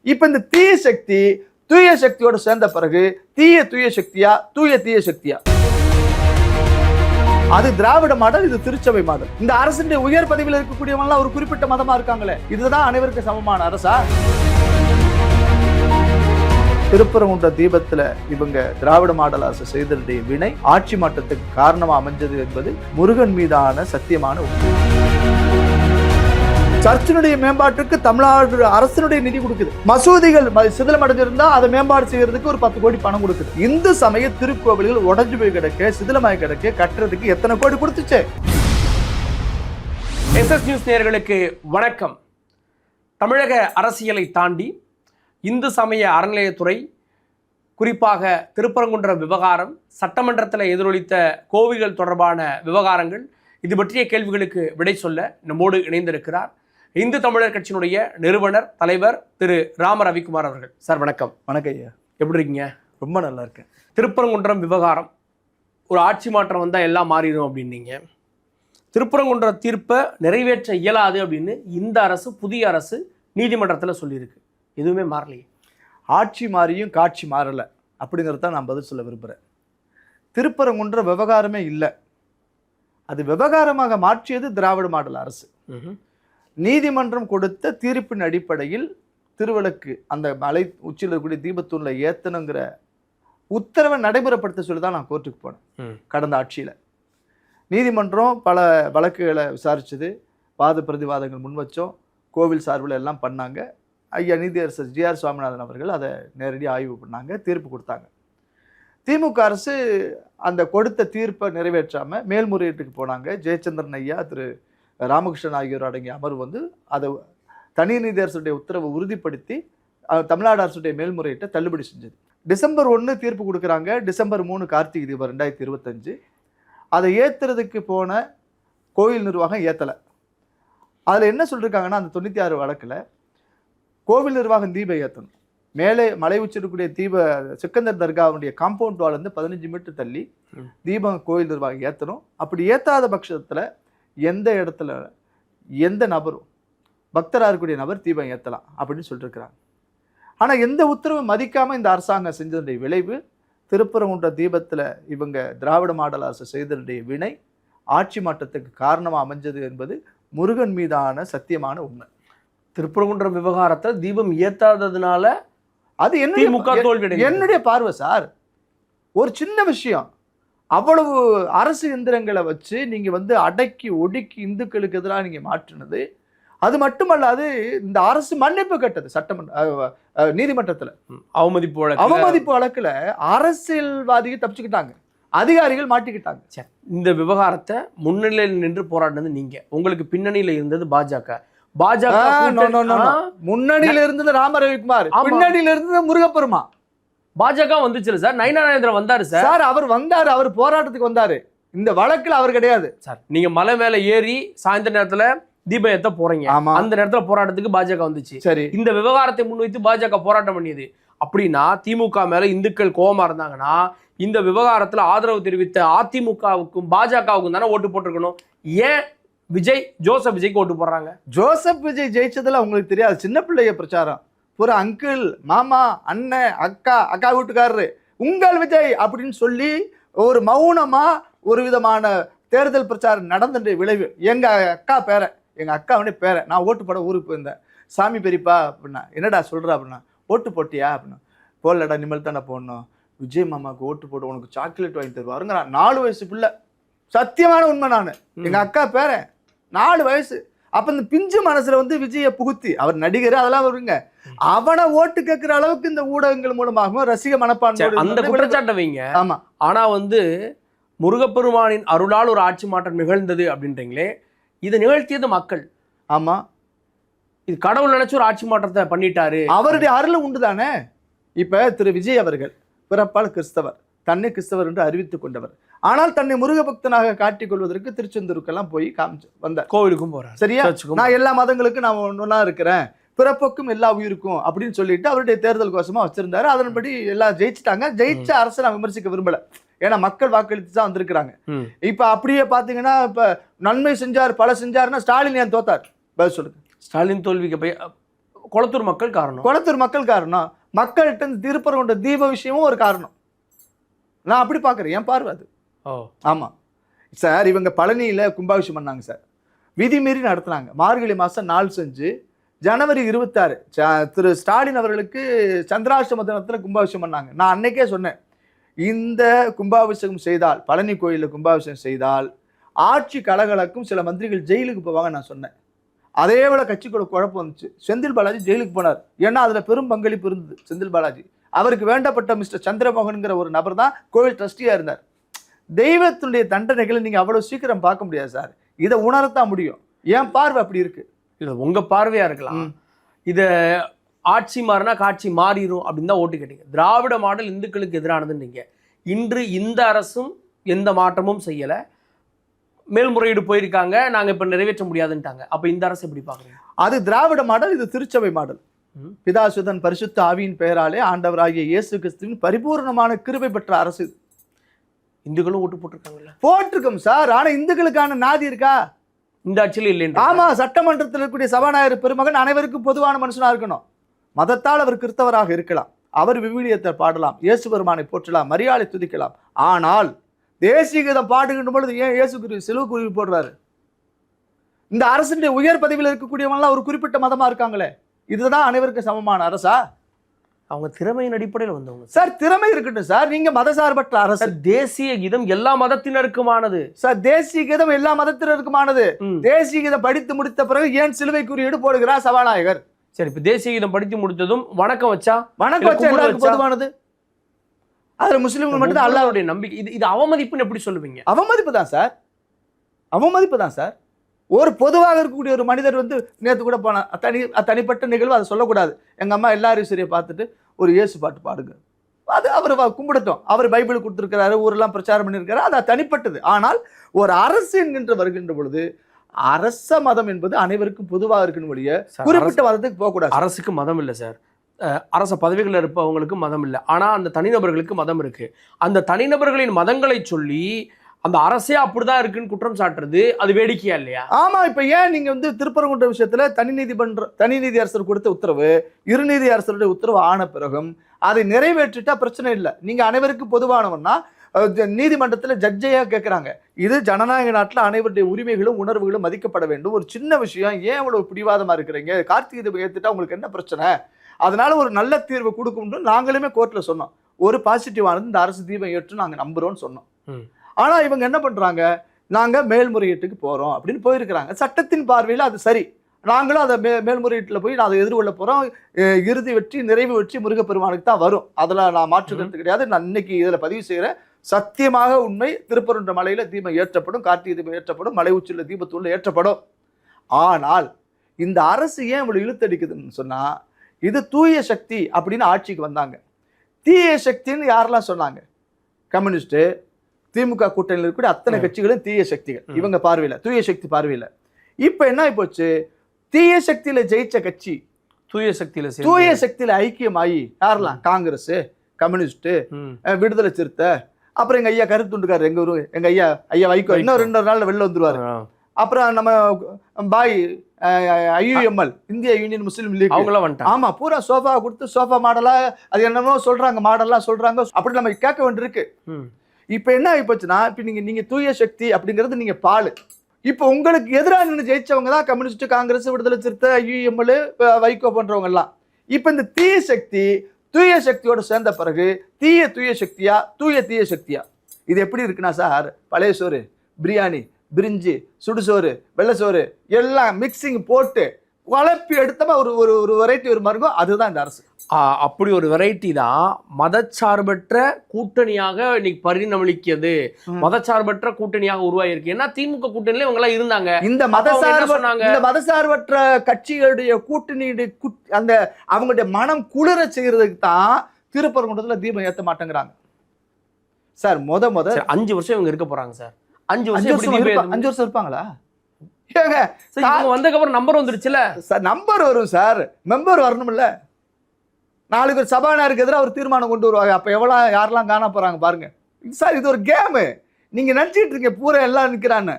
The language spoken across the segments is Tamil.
இப்ப இந்த தீய சக்தி தூய சக்தியோட சேர்ந்த பிறகு தூய சக்தியா தீய சக்தியா? அது திராவிட மாடல், இது திருச்சபை மாடல். இந்த அரசின் உயர் பதவியில் இருக்கக்கூடியவங்க ஒரு குறிப்பிட்ட மதமா இருக்காங்களே, இதுதான் அனைவருக்கும் சமமான அரசா? திருப்பரங்குன்ற தீபத்துல இவங்க திராவிட மாடல் அரசு செய்ததுடைய வினை ஆட்சி மாற்றத்துக்கு காரணமா அமைஞ்சது என்பது முருகன் மீதான சத்தியமான உண்மை. சர்ச்சினுடைய மேம்பாட்டுக்கு தமிழ்நாடு அரசினுடைய நிதி கொடுக்குது. மசூதிகள் சிதிலம் அடைஞ்சிருந்தா அதை மேம்பாடு செய்யறதுக்கு ஒரு 10 கோடி பணம் கொடுக்குது. இந்து சமய திருக்கோவில்கள் உடஞ்சு போய் கிடக்க, சிதிலமாய் கிடக்க, கட்டுறதுக்கு எத்தனை கோடி கொடுத்துச்சு? SS நியூஸ் நேயர்களுக்கு வணக்கம். தமிழக அரசியலை தாண்டி இந்து சமய அறநிலையத்துறை, குறிப்பாக திருப்பரங்குன்றம் விவகாரம், சட்டமன்றத்தில் எதிரொலித்த கோவில்கள் தொடர்பான விவகாரங்கள், இது பற்றிய கேள்விகளுக்கு விடை சொல்ல நம்மோடு இணைந்திருக்கிறார் இந்து தமிழர் கட்சியினுடைய நிறுவனர் தலைவர் திரு ராம ரவிக்குமார் அவர்கள். சார் வணக்கம். வணக்கம் ஐயா, எப்படி இருக்கீங்க? ரொம்ப நல்லா இருக்கேன். திருப்பரங்குன்றம் விவகாரம், ஒரு ஆட்சி மாற்றம் வந்தால் எல்லாம் மாறிடும் அப்படின்னீங்க. திருப்பரங்குன்றம் தீர்ப்பை நிறைவேற்ற இயலாது அப்படின்னு இந்த அரசு, புதிய அரசு நீதிமன்றத்தில் சொல்லியிருக்கு. எதுவுமே மாறலையே. ஆட்சி மாறியும் காட்சி மாறலை அப்படிங்கிறத தான் நான் பதில் சொல்ல விரும்புகிறேன். திருப்பரங்குன்ற விவகாரமே இல்லை, அது விவகாரமாக மாற்றியது திராவிட மாடல் அரசு. நீதிமன்றம் கொடுத்த தீர்ப்பின் அடிப்படையில் திருவிளக்கு அந்த மலை உச்சியில் இருக்கக்கூடிய தீபத்தூணில் ஏற்றணுங்கிற உத்தரவை நடைமுறைப்படுத்த சொல்லி தான் நான் கோர்ட்டுக்கு போனேன். கடந்த ஆட்சியில் நீதிமன்றம் பல வழக்குகளை விசாரிச்சது, வாத பிரதிவாதங்கள் முன் வச்சோம், கோவில் சார்பில் எல்லாம் பண்ணாங்க. ஐயா நீதியரசர் GR சுவாமிநாதன் அவர்கள் அதை நேரடி ஆய்வு பண்ணாங்க, தீர்ப்பு கொடுத்தாங்க. திமுக அரசு அந்த கொடுத்த தீர்ப்பை நிறைவேற்றாமல் மேல்முறையீட்டுக்கு போனாங்க. ஜெயச்சந்திரன் ஐயா, திரு ராமகிருஷ்ணன் ஆகியோர் அடங்கிய அமர்வு வந்து அதை தனி நீதியரசுடைய உத்தரவை உறுதிப்படுத்தி தமிழ்நாடு அரசுடைய மேல்முறையீட்டை தள்ளுபடி செஞ்சது. டிசம்பர் 1 தீர்ப்பு கொடுக்குறாங்க. டிசம்பர் 3 கார்த்திகை தீபம் 2025 அதை ஏற்றுறதுக்கு போன கோயில் நிர்வாகம் ஏற்றலை. அதில் என்ன சொல்லியிருக்காங்கன்னா, அந்த 96 வழக்கில் கோவில் நிர்வாகம் தீபம் ஏற்றணும். மேலே மலை உச்சிருக்கக்கூடிய சிக்கந்தர் தர்காவுடைய காம்பவுண்ட் வால் வந்து 15 மீட்டர் தள்ளி தீபம் கோயில் நிர்வாகம் ஏற்றணும். அப்படி ஏற்றாத பட்சத்தில் எந்த இடத்துல எந்த நபரும் பக்தராக இருக்கக்கூடிய நபர் தீபம் ஏற்றலாம் அப்படின்னு சொல்லியிருக்கிறாங்க. ஆனால் எந்த உத்தரவும் மதிக்காமல் இந்த அரசாங்கம் செஞ்சதுடைய விளைவு, திருப்பரங்குன்ற தீபத்தில் இவங்க திராவிட மாடல் அரசு செய்ததுடைய வினை ஆட்சி மாற்றத்துக்கு காரணமாக அமைஞ்சது என்பது முருகன் மீதான சத்தியமான உண்மை. திருப்பரங்குன்றம் விவகாரத்தை தீபம் ஏற்றாததுனால அது என்னுடைய பார்வை சார். ஒரு சின்ன விஷயம், அவ்வளவு அரசு எந்திரங்களை வச்சு நீங்க வந்து அடக்கி ஒடுக்கி இந்துக்களுக்கு எதிராக நீங்க மாற்றினது. அது மட்டுமல்லாது இந்த அரசு மன்னிப்பு கட்டது நீதிமன்றத்துல. அவமதிப்பு வழக்குல அரசியல்வாதிகள் தப்பிச்சுக்கிட்டாங்க, அதிகாரிகள் மாட்டிக்கிட்டாங்க. இந்த விவகாரத்தை முன்னிலையில் நின்று போராடினது நீங்க, உங்களுக்கு பின்னணியில இருந்தது பாஜக. முன்னணியில இருந்தது ராம ரவிக்குமார், பின்னணியில இருந்தது முருகப்பெருமா. பாஜக வந்துச்சு சார், நயினா நாகேந்திரன் வந்தாரு சார். அவர் வந்தாரு, அவர் போராட்டத்துக்கு வந்தாரு. இந்த வழக்குல அவர் கிடையாது சார். நீங்க மலை மேல ஏறி சாயந்தர நேரத்துல தீபம் ஏத்த போறீங்க, அந்த நேரத்துல போராட்டத்துக்கு பாஜக வந்துச்சு. சரி, இந்த விவகாரத்தை முன்வைத்து பாஜக போராட்டம் பண்ணியது. அப்படின்னா திமுக மேல இந்துக்கள் கோபமா இருந்தாங்கன்னா இந்த விவகாரத்துல ஆதரவு தெரிவித்த அதிமுகவுக்கும் பாஜகவுக்கும் தானே ஓட்டு போட்டிருக்கணும். ஏன் ஜோசப் விஜய்க்கு ஓட்டு போடுறாங்க? ஜோசப் விஜய் ஜெயிச்சதுல உங்களுக்கு தெரியாது, சின்ன பிள்ளைய பிரச்சாரம், ஒரு அங்கிள், மாமா, அண்ணன், அக்கா வீட்டுக்காரரு, உங்கள் விஜய் அப்படின்னு சொல்லி ஒரு மௌனமா ஒரு விதமான தேர்தல் பிரச்சாரம் நடந்த விளைவு. எங்க அக்காவுடைய பேரை நான் ஓட்டு போட ஊருக்கு போயிருந்தேன். சாமி பெரியப்பா அப்படின்னா, என்னடா சொல்ற அப்படின்னா, ஓட்டு போட்டியா அப்படின்னா, போடலடா, நிமல் தானே போடணும், விஜய் மாமாவுக்கு ஓட்டு போட்டு உனக்கு சாக்லேட் வாங்கி தருவாருங்க. 4 வயசு பிள்ளை, சத்தியமான உண்மை. நான் எங்க அக்கா பேரன், 4 வயசு. அப்ப இந்த பிஞ்சு மனசுல வந்து விஜய புகுத்தி, அவர் நடிகர் அதெல்லாம் வருங்க, அவனை ஓட்டு கேட்கிற அளவுக்கு இந்த ஊடகங்கள் மூலமாக ரசிக மனப்பான்மை அந்த குற்றச்சாட்டை வைங்க. ஆமா, ஆனா வந்து முருகப்பெருமானின் அருளால் ஒரு ஆட்சி மாற்றம் நிகழ்ந்தது அப்படின்றீங்களே, இதை நிகழ்த்தியது மக்கள். ஆமா, இது கடவுள் நினைச்சு ஒரு ஆட்சி மாற்றத்தை பண்ணிட்டாரு, அவருடைய அருள் உண்டுதானே. இப்ப திரு விஜய் அவர்கள் பிறப்பால் கிறிஸ்தவர், தன்னை கிறிஸ்தவர் என்று அறிவித்துக் கொண்டவர். ஆனால் தன்னை முருக பக்தனாக காட்டிக் கொள்வதற்கு திருச்செந்தூருக்கெல்லாம் போய் காமிச்சு வந்தார். கோவிலுக்கும் போறார். சரியா, நான் எல்லா மதங்களுக்கும் நான் ஒன்னா இருக்கிறேன், பிறப்புக்கும் எல்லா உயிருக்கும் அப்படின்னு சொல்லிட்டு அவருடைய தேர்தல் கோஷமா வச்சிருந்தாரு. அதன்படி எல்லாம் ஜெயிச்சுட்டாங்க. ஜெயிச்ச அரசை நான் விமர்சிக்க விரும்பல, ஏன்னா மக்கள் வாக்களித்து தான் வந்திருக்கிறாங்க. இப்ப அப்படியே பாத்தீங்கன்னா, இப்ப நன்மை செஞ்சார் பல செஞ்சாருன்னா ஸ்டாலின் ஏன் தோத்தார்? பதில் சொல்லுங்க. ஸ்டாலின் தோல்விக்கு கொளத்தூர் மக்கள் காரணம். கொளத்தூர் மக்கள் காரணம். மக்கள்கிட்ட இந்த திருப்பரங்குன்ற தீப விஷயமும் ஒரு காரணம். நான் அப்படி பார்க்குறேன், என் பார்வை அது. ஆமாம் சார். இவங்க பழனியில் கும்பாபிஷேகம் பண்ணாங்க சார், விதிமீறி நடத்துனாங்க. மார்கழி மாதம் நாள் செஞ்சு ஜனவரி 26 திரு ஸ்டாலின் அவர்களுக்கு சந்திராஷ்டம தினத்தில் கும்பாபிஷேகம் பண்ணாங்க. நான் அன்னைக்கே சொன்னேன், இந்த கும்பாபிஷேகம் செய்தால், பழனி கோயிலில் கும்பாபிஷேகம் செய்தால் ஆட்சி கலகலக்கும், சில மந்திரிகள் ஜெயிலுக்கு போவாங்க நான் சொன்னேன். அதே போல கட்சிக்குள்ள குழப்பம் வந்துச்சு. செந்தில் பாலாஜி ஜெயிலுக்கு போனார். ஏன்னா அதில் பெரும் பங்களிப்பு இருந்தது செந்தில் பாலாஜி. அவருக்கு வேண்டப்பட்ட மிஸ்டர் சந்திரமோகன்கிற ஒரு நபர் தான் கோவில் ட்ரஸ்டியாக இருந்தார். தெய்வத்தினுடைய தண்டனைகளை நீங்கள் அவ்வளோ சீக்கிரம் பார்க்க முடியாது சார். இதை உணரத்தான் முடியும். என் பார்வை அப்படி இருக்கு. இது உங்க பார்வையா இருக்கலாம். இதை ஆட்சி மாறினா காட்சி மாறிடும் அப்படின்னு தான் ஓட்டு கேட்டீங்க. திராவிட மாடல் இந்துக்களுக்கு எதிரானதுன்னு நீங்க. இன்று இந்த அரசும் எந்த மாற்றமும் செய்யலை, மேல்முறையீடு போயிருக்காங்க, நாங்கள் இப்போ நிறைவேற்ற முடியாதுன்ட்டாங்க. அப்போ இந்த அரசு எப்படி பார்க்குறீங்க? அது திராவிட மாடல், இது திருச்சபை மாடல். பிதாசுதன் பரிசுத்த ஆவியின் பெயராலே ஆண்டவராகிய இயேசு கிறிஸ்துவின் பரிபூர்ணமான கிருபை பெற்ற அரசு. இந்துக்களும் ஓட்டு போட்டிருக்காங்கல்ல? போட்டிருக்கோம் சார். ஆனால் இந்துக்களுக்கான நாதி இருக்கா இந்த ஆட்சியில் இல்லைன்னு? ஆமா, சட்டமன்றத்தில் இருக்கக்கூடிய சபாநாயகர் பெருமகன் அனைவருக்கும் பொதுவான மனுஷனா இருக்கணும். மதத்தால் அவர் கிறிஸ்தவராக இருக்கலாம், அவர் விவிலியத்தை பாடலாம், இயேசு பெருமானை போற்றலாம், மரியாதை துதிக்கலாம். ஆனால் தேசிய கீதம் பாடுகின்ற பொழுது ஏன் இயேசு சிலுவை குருவி போடுறாரு? இந்த அரசுடைய உயர் பதவியில் இருக்கக்கூடியவங்களாம் ஒரு குறிப்பிட்ட மதமா இருக்காங்களே, இதுதான் அனைவருக்கும் சமமான அரசா? அவங்க திறமையின் அடிப்படையில் வந்தவங்க சார். திறமை இருக்கட்டும் சார். நீங்க மதசார்பற்ற அரசு. தேசிய கீதம் எல்லா மதத்தினருக்குமானது சார். தேசிய கீதம் எல்லா மதத்தினருக்குமானது. தேசிய கீதம் படித்து முடித்த பிறகு ஏன் சிலுவை குறியீடு போடுகிறார் சபாநாயகர்? சரி, இப்ப தேசிய கீதம் படித்து முடித்ததும் வணக்கம் வச்சா எல்லாருக்கும் பொதுவானது. அதுல முஸ்லிம்கள் மட்டும் தான் அல்லாஹ்வுடைய நம்பிக்கை. இது அவமதிப்புன்னு எப்படி சொல்லுவீங்க? அவமதிப்பு தான் சார். அவமதிப்பு தான் சார். ஒரு பொதுவாக இருக்கக்கூடிய ஒரு மனிதர் நேற்று கூட போன தனிப்பட்ட நிகழ்வு, அதை சொல்லக்கூடாது. எங்கள் அம்மா எல்லாரும் சரியை பார்த்துட்டு ஒரு இயேசு பாட்டு பாடுங்க, அது அவர் கும்பிடட்டும். அவர் பைபிள் கொடுத்துருக்கிறாரு, ஊரெல்லாம் பிரச்சாரம் பண்ணியிருக்காரு, அது தனிப்பட்டது. ஆனால் ஒரு அரசு என்கின்ற வருகின்ற பொழுது அரச மதம் என்பது அனைவருக்கும் பொதுவாக இருக்கணும் ஒழிய குறிப்பிட்ட மதத்துக்கு போகக்கூடாது. அரசுக்கு மதம் இல்லை சார். அரச பதவிகளில் இருப்பவங்களுக்கு மதம் இல்லை, ஆனால் அந்த தனிநபர்களுக்கு மதம் இருக்கு. அந்த தனிநபர்களின் மதங்களை சொல்லி அந்த அரசே அப்படிதான் இருக்குன்னு குற்றம் சாட்டுறது அது வேடிக்கையா இல்லையா? ஆமா. இப்ப ஏன் நீங்க திருப்பரங்குன்ற விஷயத்துல தனி நீதி அரசர் கொடுத்த உத்தரவு, இருநீதி அரசருடைய உத்தரவு ஆன பிறகும் அதை நிறைவேற்றிட்டா பிரச்சனை இல்லை. நீங்க அனைவருக்கும் பொதுவானவன்னா நீதிமன்றத்தில் ஜட்ஜையா கேட்குறாங்க. இது ஜனநாயக நாட்டில் அனைவருடைய உரிமைகளும் உணர்வுகளும் மதிக்கப்பட வேண்டும். ஒரு சின்ன விஷயம், ஏன் இவ்வளவு பிடிவாதமா இருக்கிறீங்க? கார்த்திகை தீபம் ஏற்றுட்டா உங்களுக்கு என்ன பிரச்சனை? அதனால ஒரு நல்ல தீர்வு கொடுக்கும்னு நாங்களுமே கோர்ட்டில் சொன்னோம். ஒரு பாசிட்டிவானது இந்த அரசு தீபம் ஏற்று நாங்கள் நம்புறோம்னு சொன்னோம். ஆனால் இவங்க என்ன பண்ணுறாங்க, நாங்கள் மேல்முறையீட்டுக்கு போகிறோம் அப்படின்னு போயிருக்கிறாங்க. சட்டத்தின் பார்வையில் அது சரி. நாங்களும் அதை மேல்முறையீட்டில் போய் நான் அதை எதிர்கொள்ள போகிறோம். இறுதி வெற்றி நிறைவு வெற்றி முருகப்பெருமானுக்கு தான் வரும். அதில் நான் மாற்றுக்கிறது கிடையாது. நான் இன்னைக்கு இதில் பதிவு செய்கிறேன். சத்தியமாக உண்மை. திருப்பரங்குன்ற மலையில் தீபம் ஏற்றப்படும், கார்த்திகை தீபம் ஏற்றப்படும், மலை உச்சியில் தீபத்தூள் ஏற்றப்படும். ஆனால் இந்த அரசு ஏன் இவ்வளோ இழுத்தடிக்குதுன்னு சொன்னால், இது தூய சக்தி அப்படின்னு ஆட்சிக்கு வந்தாங்க. தீய சக்தின்னு யாரெல்லாம் சொன்னாங்க? கம்யூனிஸ்ட்டு, திமுக கூட்டணியில் இருக்கக்கூடிய அத்தனை கட்சிகளும் தீய சக்திகள் இவங்க பார்வையில், தூய சக்தி பார்வையில். இப்போ என்ன ஆயிப்போச்சு, தீய சக்தியில ஜெயிச்ச கட்சி தூய சக்தியில ஐக்கியமாயி யாரெல்லாம்? காங்கிரஸ், கம்யூனிஸ்ட், விடுதலை சிறுத்தை, அப்புறம் எங்க ஐயா கருத்துண்டுக்காரு, எங்க ஊரு எங்க ஐயா வைகோ, இன்னும் 2 நாள்ல வெளில வந்துருவாரு. அப்புறம் நம்ம பாய் IUML, இந்திய யூனியன் முஸ்லீம் லீக், அவங்களாம் வந்துட்டாங்க. ஆமா, பூரா சோஃபா கொடுத்து சோஃபா மாடலா அது என்னமோ சொல்றாங்க, மாடல்லாம் சொல்றாங்க. அப்படி நம்ம கேட்க வேண்டியிருக்கு. இப்ப என்ன ஆயிப்போச்சுன்னா, இப்ப நீங்க தூய சக்தி அப்படிங்கிறது நீங்க பாலு. இப்ப உங்களுக்கு எதிராக நின்று ஜெயிச்சவங்க தான் கம்யூனிஸ்ட், காங்கிரஸ், விடுதலை சிறுத்தை, IUML, வைகோ போன்றவங்க எல்லாம். இப்ப இந்த தீய சக்தி தூய சக்தியோட சேர்ந்த பிறகு தூய சக்தியா தீய சக்தியா? இது எப்படி இருக்குன்னா சார், பழைய சோறு, பிரியாணி, பிரிஞ்சி, சுடுசோறு, வெள்ளை எல்லாம் மிக்சிங் போட்டு குழப்பி எடுத்தமா ஒரு வெரைட்டி ஒரு மருங்கும். அதுதான் இந்த அரசு. அப்படி ஒரு வெரைட்டி தான் மதச்சார்பற்ற கூட்டணியாக இன்னைக்கு பரிணமிக்கிறது. மதச்சார்பற்ற கூட்டணியாக உருவாயிருக்கு. ஏன்னா திமுக கூட்டணியில இவங்க எல்லாம் இருந்தாங்க. இந்த மதசார்பற்ற கட்சிகளுடைய கூட்டணியுடைய அந்த அவங்களுடைய மனம் குளிர செய்யறதுக்கு தான் திருப்பரங்குன்றத்துல தீபம் ஏற்ற மாட்டேங்கிறாங்க சார். முத 5 வருஷம் இவங்க இருக்க போறாங்க சார். 5 வருஷம் இருப்பாங்களா? வந்ததுக்கப்புறம் நம்பர் வந்துருச்சுல சார். நம்பர் வரும் சார், மெம்பர் வரணும்ல. நாளைக்கு ஒரு சபாநாயகருக்கு எதிராக ஒரு தீர்மானம் கொண்டு வருவாங்க. அப்ப யாரெல்லாம் காண போறாங்க பாருங்க சார். இது ஒரு கேமு. நீங்க நினைச்சிட்டு இருக்கீங்க பூரா எல்லாம் நிக்கிறான்னு.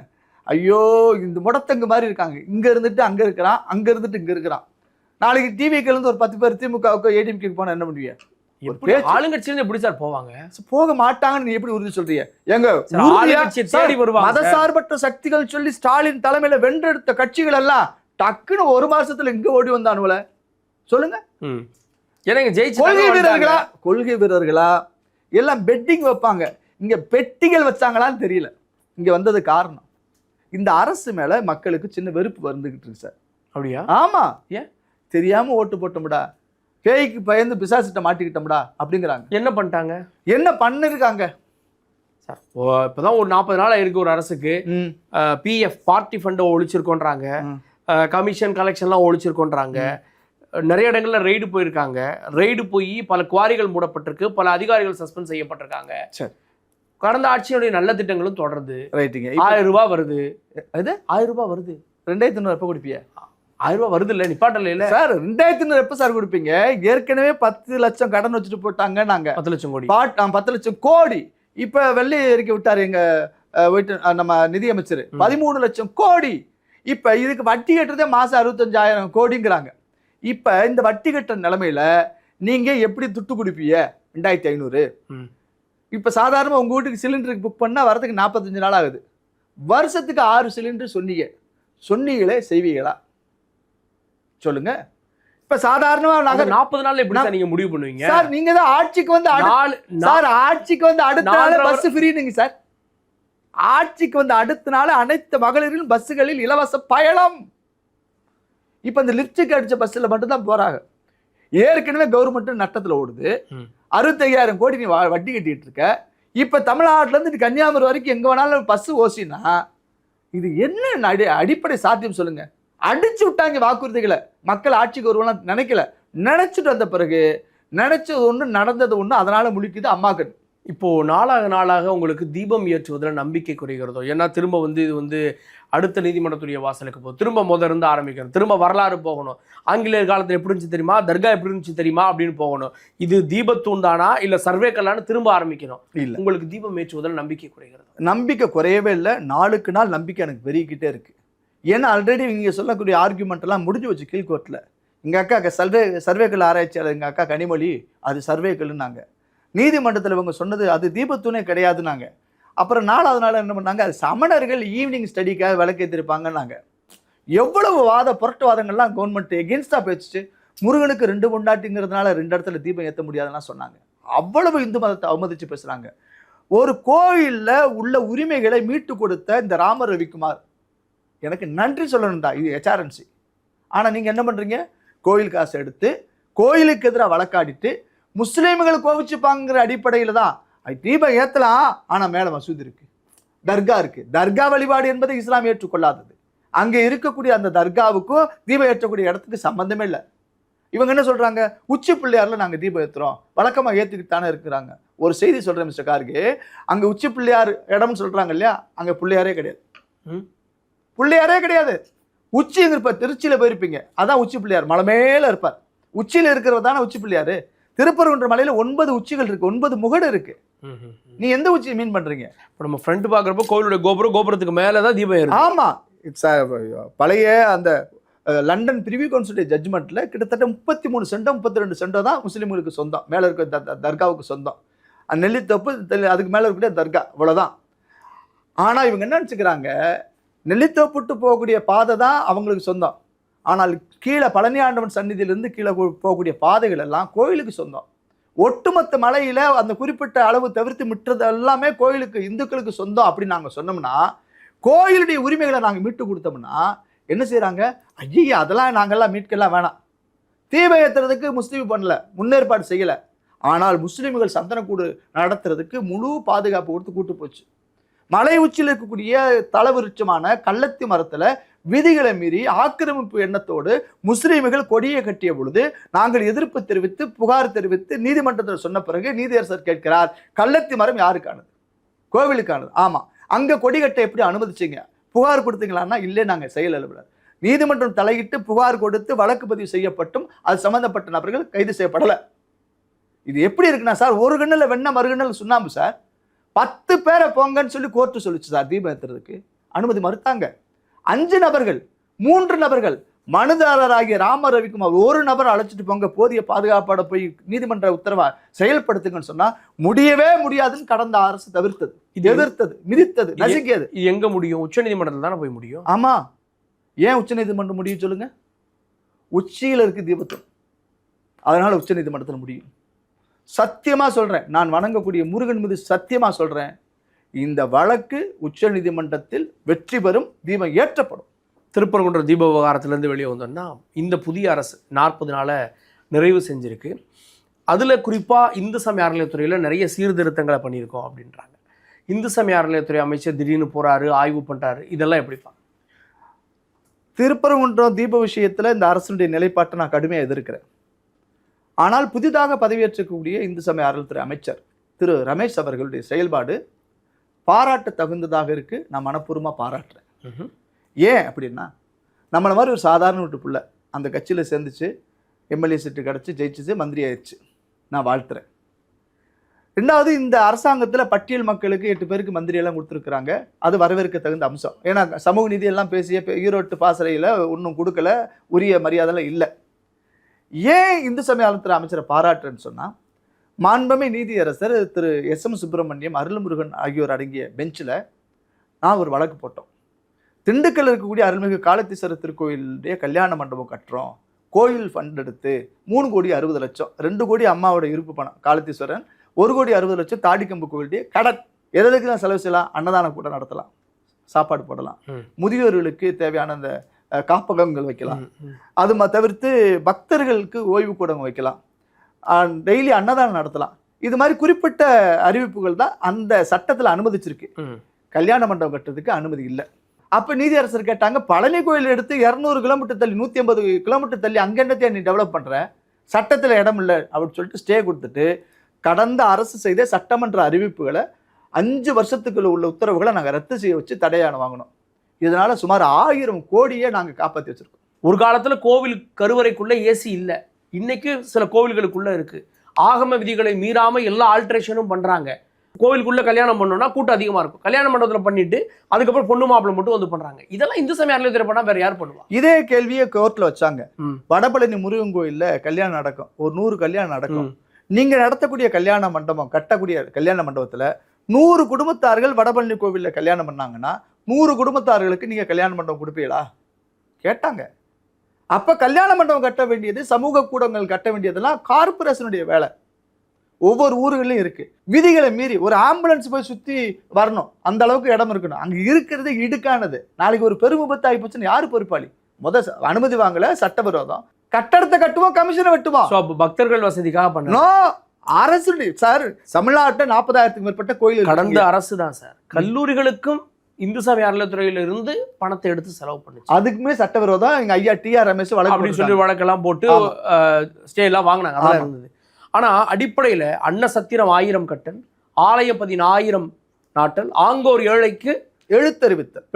ஐயோ, இந்த முடத்தங்கு மாதிரி இருக்காங்க. இங்க இருந்துட்டு அங்க இருக்கிறான், அங்க இருந்துட்டு இங்க இருக்கிறான். நாளைக்கு டிவிக்கு இருந்து ஒரு 10 பேர் திமுகவுக்கு ஏடிஎம்கே போனா என்ன பண்ணுவீங்க? எப்படி ஆளுங்கட்சியில எப்படி சார் போவாங்க? போக மாட்டாங்கன்னு நீ எப்படி உறுதி சொல்றீங்க? எங்க ஆளுங்கட்சியை தேடி வருவாங்க. மதசார்பற்ற சக்திகள் சொல்லி ஸ்டாலின் தலைமையில வென்றெடுத்த கட்சிகள் எல்லாம் டக்குன்னு 1 மாசத்துல இங்க ஓடி வந்தானுல சொல்லுங்க. ஏன்னா ஜெயிச்சு கொள்கை வீரர்களா எல்லாம் பெட்டிங் வைப்பாங்க. இங்க பெட்டிகள் வச்சாங்களான்னு தெரியல. இங்க வந்தது காரணம் இந்த அரசு மேல மக்களுக்கு சின்ன வெறுப்பு வந்துகிட்டு இருக்கு சார். அப்படியா? ஆமா. ஏன் தெரியாம ஓட்டு போட்டோம்டா, பேய்க்கு பயந்து பிசாசிட்ட மாட்டிக்கிட்டோம்டா அப்படிங்கிறாங்க. என்ன பண்ணிட்டாங்க? என்ன பண்ணிருக்காங்க சார்? இப்பதான் ஒரு 40 நாள் இருக்கு ஒரு அரசுக்கு. பிஎஃப் பார்ட்டி ஃபண்டை ஒழிச்சிருக்கோன்றாங்க, கமிஷன் கலெக்ஷன்லாம் ஒழிச்சிருக்கோன்றாங்க, நிறைய இடங்கள்ல ரெய்டு போயிருக்காங்க. ரெய்டு போய் பல குவாரிகள் மூடப்பட்டிருக்கு, பல அதிகாரிகள் சஸ்பெண்ட் செய்யப்பட்டிருக்காங்க. சரி, கடந்த ஆட்சியுடைய நல்ல திட்டங்களும் தொடருது. ரைட்டுங்க. 1000 ரூபாய் வருது. அது 1000 ரூபாய் வருது. 2500 எப்போ கொடுப்பீங்க? 1000 ரூபாய் வருது இல்ல, நிப்பாட்டல இல்ல சார். 2500 எப்ப சார் கொடுப்பீங்க? ஏற்கனவே 10 லட்சம் கடன் வச்சுட்டு போட்டாங்க. நாங்க 10 லட்சம் கோடி 10 லட்சம் கோடி இப்ப வெள்ளை அறிக்கை விட்டாரு எங்க நம்ம நிதியமைச்சர். 13 லட்சம் கோடி. இப்ப இதுக்கு வட்டி கட்டுறதே மாசம் 65,000 கோடிங்கிறாங்க. இப்ப இந்த வட்டி கட்டுற நிலைமையில நீங்க எப்படி துட்டு குடிப்பீங்க? 2500. இப்ப சாதாரண உங்க வீட்டுக்கு சிலிண்டருக்கு புக் பண்ணா வரதுக்கு 45 நாள் ஆகுது. வருஷத்துக்கு 6 சிலிண்டர் சொன்னீங்களே செய்வீங்களா சொல்லுங்க. இப்ப சாதாரணமா நாங்க 40 நாள்ல எப்படி நீங்க முடிவு பண்ணுவீங்க சார்? நீங்க தான் ஆட்சிக்கு வந்து அடுத்த நாள் பஸ் ஃப்ரீ நீங்க சார். ஆட்சிக்கு வந்து அடுத்த நாள் அனைத்து மகளிரின் பஸ்களில் இலவச பயணம். இப்ப இந்த லிப்ஸ்டிக் அடிச்ச பஸ்ல மட்டும் தான் போறாங்க. ஏற்கனவே கவர்மெண்ட் நட்டத்துல ஓடுது. 65,000 கோடி நீ வட்டி கட்டிட்டு இருக்க. இப்ப தமிழ்நாட்டுல இருந்து கன்னியாகுமரி வரைக்கும் எங்க வேணாலும் பஸ் ஓசினா இது என்ன அடிப்படை சாத்தியம் சொல்லுங்க? அடிச்சு விட்டாங்க வாக்குறுதிகளை. மக்கள் ஆட்சிக்கு வருவாங்க நினைக்கல. நினைச்சிட்டு வந்த பிறகு நினைச்சது ஒண்ணு, நடந்தது ஒண்ணு. அதனால முழிக்குது அம்மாக்கள். இப்போ நாளாக உங்களுக்கு தீபம் ஏற்றுவதில் நம்பிக்கை குறைகிறதோ? ஏன்னா திரும்ப இது அடுத்த நீதிமன்றத்துடைய வாசலுக்கு போகும். திரும்ப இருந்து ஆரம்பிக்கணும், திரும்ப வரலாறு போகணும். ஆங்கிலேயர் காலத்தில் எப்படி இருந்துச்சு தெரியுமா, தர்கா எப்படி இருந்துச்சு தெரியுமா அப்படின்னு போகணும். இது தீபத்தூண் தானா இல்ல சர்வேக்கல்லான்னு திரும்ப ஆரம்பிக்கணும். இல்ல, உங்களுக்கு தீபம் ஏற்றுவதில் நம்பிக்கை குறைகிறது? நம்பிக்கை குறையவே இல்லை. நாளுக்கு நாள் நம்பிக்கை எனக்கு பெருகிக்கிட்டே இருக்கு. ஏன்னா ஆல்ரெடி நீங்க சொல்லக்கூடிய ஆர்குமெண்ட் எல்லாம் முடிஞ்சு வச்சு கீழ்கோர்ட்ல. எங்க அக்கா சர்வேக்கல் ஆராய்ச்சியாளர் எங்க அக்கா கனிமொழி அது சர்வேக்கல்னாங்க. நீதிமன்றத்தில் இவங்க சொன்னது அது தீபத்தூணே கிடையாதுன்னாங்க. அப்புறம் 4வது நாள் என்ன பண்ணாங்க, அது சமணர்கள் ஈவினிங் ஸ்டடிக்காக விளக்கேற்றிருப்பாங்கன்னாங்க. எவ்வளவு புரட்டுவாதங்கள்லாம் கவர்மெண்ட் எகென்ஸ்டா பேச்சு. முருகனுக்கு 2 பொண்டாட்டிங்கிறதுனால 2 இடத்துல தீபம் ஏற்ற முடியாதுன்னா சொன்னாங்க. அவ்வளவு இந்து மதத்தை அவமதிச்சு பேசுறாங்க. ஒரு கோயில்ல உள்ள உரிமைகளை மீட்டு கொடுத்த இந்த ராமர் ரவிக்குமார் எனக்கு நன்றி சொல்லணும் தான். இது HRNC. ஆனா நீங்க என்ன பண்றீங்க? கோயில் காசு எடுத்து கோயிலுக்கு எதிராக வழக்காடிட்டு முஸ்லீம்கள் கோவிச்சுப்பாங்கிற அடிப்படையில் தான் தீபம் ஏற்றலாம். ஆனா மேல மசூதி இருக்கு, தர்கா இருக்கு. தர்கா வழிபாடு என்பது இஸ்லாம் ஏற்றுக்கொள்ளாதது. அங்க இருக்கக்கூடிய அந்த தர்காவுக்கும் தீபம் ஏற்றக்கூடிய இடத்துக்கு சம்பந்தமே இல்லை. இவங்க என்ன சொல்றாங்க, உச்சி பிள்ளையார்ல நாங்க தீபம் ஏற்றுறோம், வழக்கமா ஏத்துக்கிட்டு தானே இருக்கிறாங்க. ஒரு செய்தி சொல்றேன் மிஸ்டர் கார்கே, அங்க உச்சி பிள்ளையார் இடம்னு சொல்றாங்க இல்லையா, அங்க பிள்ளையாரே கிடையாது. பிள்ளையாரே கிடையாது. உச்சி இருப்பார். திருச்சியில போயிருப்பீங்க, அதான் உச்சி பிள்ளையார். மலை மேல இருப்பார். உச்சியில இருக்கிறவர் தானே உச்சி பிள்ளையாரு. திருப்பரங்குன்ற மலையில 9 உச்சிகள் இருக்கு, 9 முகடு இருக்கு. நீ எந்த உச்சியை மீன் பண்றீங்க? இப்போ நம்ம ஃப்ரண்ட் பாக்குறப்போ கோயிலுடைய கோபுரத்துக்கு மேலதான் தீபம் ஏறும். ஆமா, பழைய அந்த லண்டன் பிரிவி கவுன்சிலுடைய ஜட்ஜ்மெண்ட்ல கிட்டத்தட்ட 33 சென்டோ 32 சென்டோ தான் முஸ்லீம்களுக்கு சொந்தம். மேல இருக்க தர்காவுக்கு சொந்தம். நெல்லித்தோப்பு, அதுக்கு மேல இருக்கக்கூடிய தர்கா, இவ்வளவுதான். ஆனா இவங்க என்ன நினைச்சுக்கிறாங்க, நெல்லித்தோப்புட்டு போகக்கூடிய பாதை தான் அவங்களுக்கு சொந்தம். ஆனால் கீழே பழனி ஆண்டவன் சந்நிதியிலிருந்து கீழே போகக்கூடிய பாதைகள் எல்லாம் கோயிலுக்கு சொந்தம். ஒட்டுமொத்த மலையில அந்த குறிப்பிட்ட அளவு தவிர்த்து மிட்டது எல்லாமே கோயிலுக்கு, இந்துக்களுக்கு சொந்தம் அப்படின்னு நாங்க சொன்னோம்னா, கோயிலுடைய உரிமைகளை நாங்க மீட்டு கொடுத்தோம்னா என்ன செய்யறாங்க, ஐயா அதெல்லாம் நாங்கெல்லாம் மீட்கலாம் வேணாம். தீபம் ஏற்றுறதுக்கு முஸ்லீம் பண்ணல, முன்னேற்பாடு செய்யல. ஆனால் முஸ்லீம்கள் சந்தனக்கூடு நடத்துறதுக்கு முழு பாதுகாப்பு கொடுத்து கூட்டு போச்சு. மலை உச்சியில் இருக்கக்கூடிய தலவிருட்சமான கள்ளத்தி மரத்துல விதிகளை மீறி ஆக்கிரமிப்பு எண்ணத்தோடு முஸ்லீம்கள் கொடியை கட்டிய பொழுது நாங்கள் எதிர்ப்பு தெரிவித்து புகார் தெரிவித்து நீதிமன்றத்தில் சொன்ன பிறகு நீதியரசர் கேட்கிறார், கள்ளத்தி மரம் யாருக்கானது? கோவிலுக்கானது. ஆமா, அங்க கொடி கட்ட எப்படி அனுமதிச்சீங்க? புகார் கொடுத்தீங்களான்னா இல்லை, நாங்க செயல் அலுவலர். நீதிமன்றம் தலையிட்டு புகார் கொடுத்து வழக்கு பதிவு செய்யப்பட்டும் அது சம்பந்தப்பட்ட நபர்கள் கைது செய்யப்படல. இது எப்படி இருக்குன்னா சார், ஒரு கண்ணுல வெண்ண மறுகண்ணில் சுண்ணாம்பு சார். 10 பேரை போங்கன்னு சொல்லி கோர்ட்டு சொல்லிச்சு சார். தீபம் ஏற்றுறதுக்கு அனுமதி மறுத்தாங்க. 5 நபர்கள் 3 நபர்கள் மனுதாரராகிய ராம ரவிக்குமார் ஒரு நபர் அழைச்சிட்டு போங்க, போதிய பாதுகாப்போட போய் நீதிமன்ற உத்தரவா செயல்படுத்துங்கன்னு சொன்னா முடியவே முடியாதுன்னு கடந்த அரசு தவிர்த்தது, எதிர்த்தது, மிதித்தது, நசுக்கியது. இது எங்க முடியும்? உச்ச நீதிமன்றத்தில் தானே போய் முடியும். ஆமா, ஏன் உச்ச நீதிமன்றம் முடியும் சொல்லுங்க? உச்சியில இருக்கு தீபத்தம், அதனால உச்ச நீதிமன்றத்தில் முடியும். சத்தியமா சொல்றேன், நான் வணங்கக்கூடிய முருகன் மீது சத்தியமா சொல்றேன், இந்த வழக்கு உச்ச நீதிமன்றத்தில் வெற்றி பெறும், தீபம் ஏற்றப்படும். திருப்பரங்குன்ற தீப விவகாரத்திலேருந்து வெளியே வந்தோம்னா இந்த புதிய அரசு 40 நாளை நிறைவு செஞ்சிருக்கு. அதில் குறிப்பாக இந்து சமய அறநிலையத்துறையில் நிறைய சீர்திருத்தங்களை பண்ணியிருக்கோம் அப்படின்றாங்க. இந்து சமய அறநிலையத்துறை அமைச்சர் திடீர்னு போகிறாரு, ஆய்வு பண்ணுறாரு, இதெல்லாம் எப்படிப்பா? திருப்பரங்குன்றம் தீப விஷயத்தில் இந்த அரசுடைய நிலைப்பாட்டை நான் கடுமையாக எதிர்க்கிறேன். ஆனால் புதிதாக பதவியேற்றக்கூடிய இந்து சமய அறநிலையத்துறை அமைச்சர் திரு ரமேஷ் அவர்களுடைய செயல்பாடு பாராட்ட தகுந்ததாக இருக்கு. நான் மனப்பூர்வமாக பாராட்டுறேன். ஏன் அப்படின்னா, நம்மளை மாதிரி ஒரு சாதாரண வீட்டு பிள்ளை அந்த கட்சியில் சேர்ந்துச்சு, எம்எல்ஏ சீட்டு கிடச்சி, ஜெயிச்சிச்சு, மந்திரி ஆயிடுச்சு. நான் வாழ்த்துறேன். ரெண்டாவது, இந்த அரசாங்கத்தில் பட்டியல் மக்களுக்கு 8 பேருக்கு மந்திரியெல்லாம் கொடுத்துருக்குறாங்க. அது வரவேற்க தகுந்த அம்சம். ஏன்னா சமூக நீதி எல்லாம் பேசிய ஈரோட்டு பாசறையில் ஒன்றும் கொடுக்கல, உரிய மரியாதைலாம் இல்லை. ஏன் இந்து சமய அறநிலையத்துறை அமைச்சரை பாராட்டுறேன்னு சொன்னால், மாண்புமை நீதியரசர் திரு எஸ்.எம். சுப்பிரமணியம், அருள்முருகன் ஆகியோர் அடங்கிய பெஞ்சில் நான் ஒரு வழக்கு போட்டோம். திண்டுக்கல் இருக்கக்கூடிய அருள்மிகு காலத்தீஸ்வரர் திருக்கோயிலுடைய கல்யாண மண்டபம் கட்டுறோம், கோயில் ஃபண்ட் எடுத்து 3,60,00,000, 2 கோடி அம்மாவோட இருப்பு பணம் காலத்தீஸ்வரன், 1,60,00,000 தாடிக்கம்பு கோயிலுடைய கடன். எதற்கு தான் செலவு செய்யலாம்? அன்னதானம் கூட நடத்தலாம், சாப்பாடு போடலாம், முதியோர்களுக்கு தேவையான அந்த காப்பகங்கள் வைக்கலாம், அது தவிர்த்து பக்தர்களுக்கு ஓய்வு கூடங்கள் வைக்கலாம், டெய்லி அன்னதானம் நடத்தலாம். இது மாதிரி குறிப்பிட்ட அறிவிப்புகள் தான் அந்த சட்டத்தில் அனுமதிச்சிருக்கு. கல்யாண மண்டபம் கட்டுறதுக்கு அனுமதி இல்லை. அப்போ நீதியரசர் கேட்டாங்க, பழனி கோயில் எடுத்து 200 கிலோமீட்டர் தள்ளி, 150 கிலோமீட்டர் தள்ளி அங்கே என்னத்தையா நீ டெவலப் பண்ணுற, சட்டத்தில் இடம் இல்லை அப்படின்னு சொல்லிட்டு ஸ்டே கொடுத்துட்டு, கடந்த அரசு செய்த சட்டமன்ற அறிவிப்புகளை 5 வருஷத்துக்குள்ள உள்ள உத்தரவுகளை நாங்கள் ரத்து செய்ய வச்சு தடையான வாங்கினோம். இதனால சுமார் 1000 கோடியை நாங்கள் காப்பாற்றி வச்சிருக்கோம். ஒரு காலத்தில் கோவில் கருவறைக்குள்ள ஏசி இல்லை, இன்னைக்கு சில கோவில்களுக்குள்ள இருக்கு. ஆகம விதிகளை மீறாம எல்லா ஆல்ட்ரேஷனும் பண்றாங்க. கோவிலுக்குள்ள கல்யாணம் பண்ணோம்னா கூட்டம் அதிகமா இருக்கும், கல்யாண மண்டபத்தில் பண்ணிட்டு அதுக்கப்புறம் பொண்ணு மாப்பிள்ளை மட்டும் வந்து பண்றாங்க. இதெல்லாம் இந்து சமய அறநிலையத்துறை பண்ணா வேற யார் பண்ணுவா? இதே கேள்வியை கோர்ட்ல வச்சாங்க. வடபழனி முருகன் கோயில்ல கல்யாணம் நடக்கும், ஒரு 100 கல்யாணம் நடக்கும். நீங்க நடத்தக்கூடிய கல்யாண மண்டபம், கட்டக்கூடிய கல்யாண மண்டபத்துல 100 குடும்பத்தார்கள் வடபழனி கோவில்ல கல்யாணம் பண்ணாங்கன்னா 100 குடும்பத்தார்களுக்கு நீங்க கல்யாண மண்டபம் கொடுப்பீங்களா கேட்டாங்க. அப்ப கல்யாண மண்டபம் கட்ட வேண்டியது, சமூக கூடங்கள் கட்ட வேண்டியதெல்லாம் கார்பரேஷனுடைய வேலை. ஒவ்வொரு ஊர்களையும் இருக்கு. விதிகளை மீறி ஒரு ஆம்புலன்ஸ் போய் சுத்தி வரணும், அந்த அளவுக்கு இடம் இருக்கணும். அங்க இருக்கிறது இடுக்கானது. நாளைக்கு ஒரு பெரும் விபத்து ஆகி போச்சுன்னு யாரு பொறுப்பாளி? அனுமதி வாங்கல, சட்டவிரோதம். கட்டடத்தை கட்டுவோம், கமிஷனை வெட்டுவோம். பக்தர்கள் வசதிக்காக பண்ணணும். அரசு சார், தமிழ்நாட்டில் 40,000க்கும் மேற்பட்ட கோயில் கடந்த அரசு தான் சார் கல்லூரிகளுக்கும் இந்து சமய அறநிலையத்துறையில இருந்து பணத்தை எடுத்து செலவு பண்ணுச்சு. அதுக்குமே சட்டவிரோதம். எங்க ஐயா டி.ஆர். ரமேஷ் வழக்கு சொல்லி வழக்கெல்லாம் போட்டு ஸ்டே எல்லாம் வாங்கினாங்க, அதெல்லாம் இருந்தது. ஆனா அடிப்படையில அன்னசத்திரம் 1000 கட்டல், ஆலயம் 10,000 நாட்டல், ஆங்கோர் ஏழைக்கு எழுத்தறிவித்தல்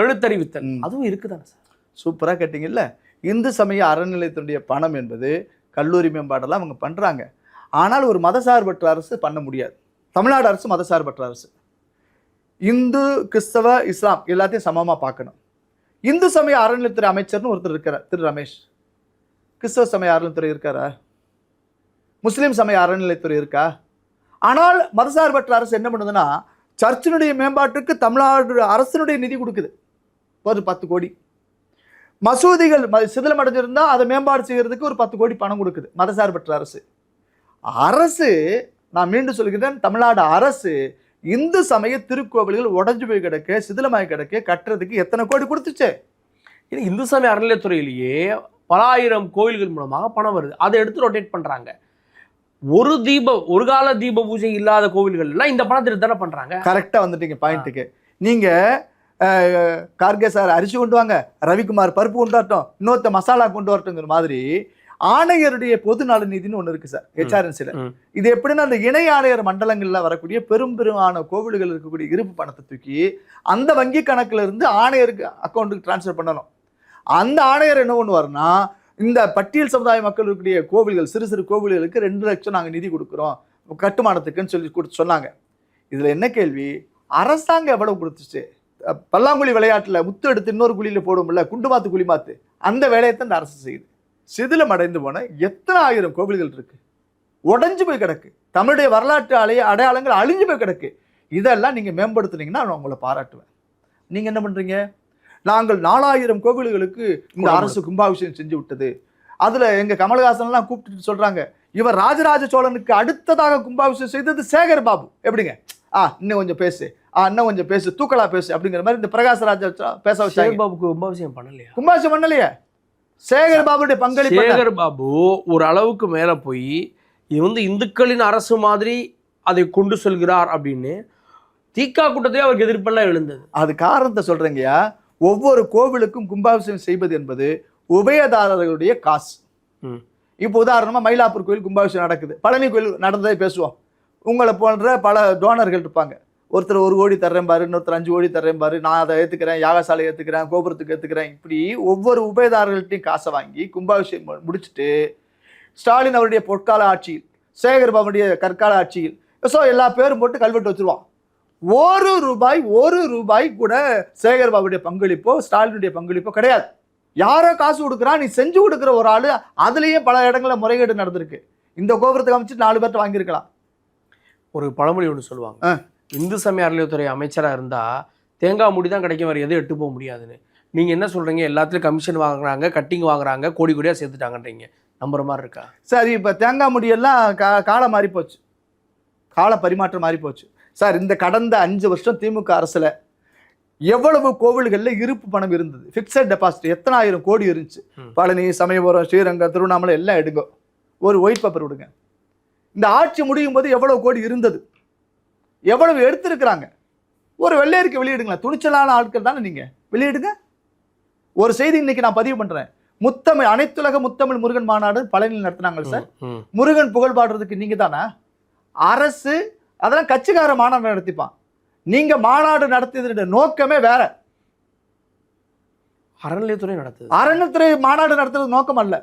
அதுவும் இருக்குதானே சார்? சூப்பரா கேட்டீங்கல்ல. இந்து சமய அறநிலையத்துடைய பணம் என்பது கல்லூரி மேம்பாடெல்லாம் அவங்க பண்றாங்க. ஆனால் ஒரு மதசார்பற்ற அரசு பண்ண முடியாது. தமிழ்நாடு அரசு மதசார்பற்ற அரசு. இந்து, கிறிஸ்தவ, இஸ்லாம் எல்லாத்தையும் சமமா பார்க்கணும். இந்து சமய அறநிலையத்துறை அமைச்சர்னு ஒருத்தர் இருக்கிறார், திரு ரமேஷ். கிறிஸ்தவ சமய அறநிலையத்துறை இருக்காரா? முஸ்லீம் சமய அறநிலையத்துறை இருக்கா? ஆனால் மதசார்பற்ற அரசு என்ன பண்ணுதுன்னா, சர்ச்சினுடைய மேம்பாட்டுக்கு தமிழ்நாடு அரசினுடைய நிதி கொடுக்குது, ஒரு 10 கோடி. மசூதிகள் சிதிலம் அடைஞ்சிருந்தா அதை மேம்பாடு செய்யறதுக்கு ஒரு 10 கோடி பணம் கொடுக்குது மதசார்பற்ற அரசு. அரசு, நான் மீண்டும் சொல்கிறேன், தமிழ்நாடு அரசு இந்து சமய திருக்கோவில்கள் உடஞ்சு போய் கிடக்க, சிதிலமாய் கிடக்க, கட்டுறதுக்கு எத்தனை கோடி கொடுத்துச்சு? இது இந்து சமய அறநிலையத்துறையிலேயே பல ஆயிரம் கோயில்கள் மூலமாக பணம் வருது, அதை எடுத்து ரொட்டேட் பண்றாங்க. ஒரு கால தீப பூஜை இல்லாத கோவில்கள் எல்லாம் இந்த பணத்தை தானே பண்றாங்க. கரெக்டா வந்துட்டீங்க பாயிண்ட்டுக்கு. நீங்க கார்கே சார் அரிசி கொண்டு வாங்க, ரவிக்குமார் பருப்பு கொண்டு வரட்டும், இன்னொருத்த மசாலா கொண்டு வரட்டுங்கிற மாதிரி ஆணையருடைய பொது நல நிதினு ஒண்ணு இருக்கு சார், HRNC-ல. இது எப்படின்னா, அந்த இணை ஆணையர் மண்டலங்கள்ல வரக்கூடிய பெரும்பாலான கோவில்கள் இருக்கக்கூடிய இருப்பு பணத்தை தூக்கி அந்த வங்கி கணக்குல இருந்து ஆணையருக்கு அக்கௌண்ட்டுக்கு டிரான்ஸ்ஃபர் பண்ணணும். அந்த ஆணையர் என்ன பண்ணுவாருன்னா, இந்த பட்டியல் சமுதாய மக்கள் இருக்கக்கூடிய கோவில்கள், சிறு சிறு கோவில்களுக்கு 2 லட்சம் நாங்கள் நிதி கொடுக்குறோம் கட்டுமானத்துக்குன்னு சொல்லி சொன்னாங்க. இதுல என்ன கேள்வி, அரசாங்கம் எவ்வளவு கொடுத்துச்சு? பல்லாங்குழி விளையாட்டுல முத்து எடுத்து இன்னொரு குழியில போடும்ல, குண்டு மாத்து குழி மாத்து, அந்த வேலையை தான் இந்த அரசு செய்யுது. சிதிலம் அடைந்து போன எத்தனை ஆயிரம் கோவில்கள் இருக்கு, உடைஞ்சு போய் கிடக்கு. தமிழுடைய வரலாற்று அடையாளங்கள் அழிஞ்சு போய் கிடக்கு. இதெல்லாம் நீங்க மேம்படுத்துனீங்கன்னா நான் உங்களை பாராட்டுவேன். நீங்க என்ன பண்றீங்க? நாங்கள் 4000 கோவில்களுக்கு இந்த அரசு கும்பாபிஷேகம் செஞ்சு விட்டது. அதுல எங்க கமலஹாசன் எல்லாம் கூப்பிட்டு சொல்றாங்க, இவர் ராஜராஜ சோழனுக்கு அடுத்ததாக கும்பாபிஷேகம் செய்தது சேகர் பாபு. எப்படிங்க? இன்னும் கொஞ்சம் பேசு, இன்னும் கொஞ்சம் பேசு, தூக்கலா பேசு அப்படிங்கிற மாதிரி இந்த பிரகாஷ்ராஜ் பேச வச்சாங்க. பாபுக்கு கும்பாபிஷேகம் பண்ணலையா? கும்பாபிஷேகம் பண்ணலையே. சேகர் பாபுடைய பங்களிப்பு. சேகர் பாபு ஒரு அளவுக்கு மேல போய் இது இந்துக்களின் அரசு மாதிரி அதை கொண்டு செல்கிறார் அப்படின்னு தீகா கூட்டத்தையே அவருக்கு எதிர்ப்பெல்லாம் எழுந்தது. அது காரணத்தை சொல்றீங்கயா. ஒவ்வொரு கோவிலுக்கும் கும்பாபிஷேகம் செய்வது என்பது உபயதாரர்களுடைய காசு. இப்போ உதாரணமா மயிலாப்பூர் கோயில் கும்பாபிஷேகம் நடக்குது, பழனி கோயில் நடந்ததை பேசுவோம். உங்களை போன்ற பல டோனர்கள் இருப்பாங்க. ஒருத்தர் 1 கோடி தர்றேன் பாரு, இன்னொருத்தர் 5 கோடி தர்றேன் பாரு, நான் அதை ஏற்றுக்கிறேன், யாகசாலை ஏற்றுக்கிறேன், கோபுரத்துக்கு ஏற்றுக்கிறேன். இப்படி ஒவ்வொரு உபயதாரர்கள்ட்டையும் காசை வாங்கி கும்பாபிஷேகம் முடிச்சுட்டு ஸ்டாலின் அவருடைய பொற்கால ஆட்சியில், சேகர் பாபுடைய கற்கால ஆட்சியில் எல்லா பேரும் போட்டு கல்வெட்டு வச்சிருவான். ஒரு ரூபாய் கூட சேகர் பாபுடைய பங்களிப்போ ஸ்டாலினுடைய பங்களிப்போ கிடையாது. யாரோ காசு கொடுக்குறான், நீ செஞ்சு கொடுக்குற ஒரு ஆளு. அதுலயே பல இடங்களில் முறைகேடு நடந்திருக்கு. இந்த கோபுரத்துக்கு அமைச்சு 4 பேர்ட்ட வாங்கியிருக்கலாம். ஒரு பழமொழி ஒன்று சொல்லுவாங்க, இந்து சமய அறநிலையத்துறை அமைச்சராக இருந்தா தேங்காய் மூடி தான் கிடைக்கும், வேறு எதுவும் எட்டு போக முடியாதுன்னு. நீங்க என்ன சொல்றீங்க? எல்லாத்துலயும் கமிஷன் வாங்குறாங்க, கட்டிங் வாங்குறாங்க, கோடி கோடியா சேர்த்துட்டாங்கன்றீங்க. நம்புற மாதிரி இருக்கா? சரி, இப்போ தேங்காய் முடியெல்லாம் காலம் மாறி போச்சு, கால பரிமாற்றம் மாறி போச்சு சார். இந்த கடந்த 5 வருஷம் திமுக அரசுல எவ்வளவு கோவில்கள்ல இருப்பு பணம் இருந்தது, பிக்சட் டெபாசிட் எத்தனை ஆயிரம் கோடி இருந்துச்சு. பழனி, சமயபுரம், ஸ்ரீரங்கம், திருவண்ணாமலை எல்லாம் எடுங்க, ஒரு ஒயிட் பேப்பர் விடுங்க. இந்த ஆட்சி முடியும் போது எவ்வளவு கோடி இருந்தது, எவ்வளவு எடுத்திருக்கிறாங்க, ஒரு வெள்ளையருக்கு வெளியிடுங்களா. துணிச்சலான ஆட்கள் தானே நீங்க, வெளியிடுங்க. ஒரு செய்தி இன்னைக்கு நான் பதிவு பண்றேன். முத்தமிழ், அனைத்துலக முத்தமிழ் முருகன் மாநாடு பழனியில் நடத்தினாங்க சார். முருகன் புகழ் பாடுறதுக்கு நீங்க தானே அரசு, அதெல்லாம் கட்சிக்கார மாநாடு நடத்திப்பான். நீங்க மாநாடு நடத்தியதுடைய நோக்கமே வேற. அறநிலையத்துறை நடத்துது, அறநிலையத்துறை மாநாடு நடத்துறது நோக்கம் அல்ல.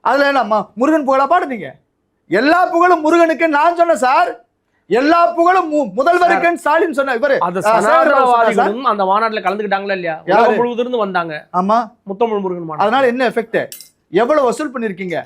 அதுல என்ன முருகன் புகழா பாடுனீங்க? எல்லா புகழும் முருகனுக்கு நான் சொன்னேன் சார். எல்லா புகழும் முதல்வருக்கு ஸ்டாலின் சொன்ன. இவரு அந்த மாநாட்டுல கலந்துக்கிட்டாங்களா இல்லையா? முழுவதும் இருந்து வந்தாங்க. ஆமா, முத்தமிழ் முருகன் மாநாடு. அதனால என்ன எஃபெக்ட், எவ்வளவு வசூல் பண்ணிருக்கீங்க,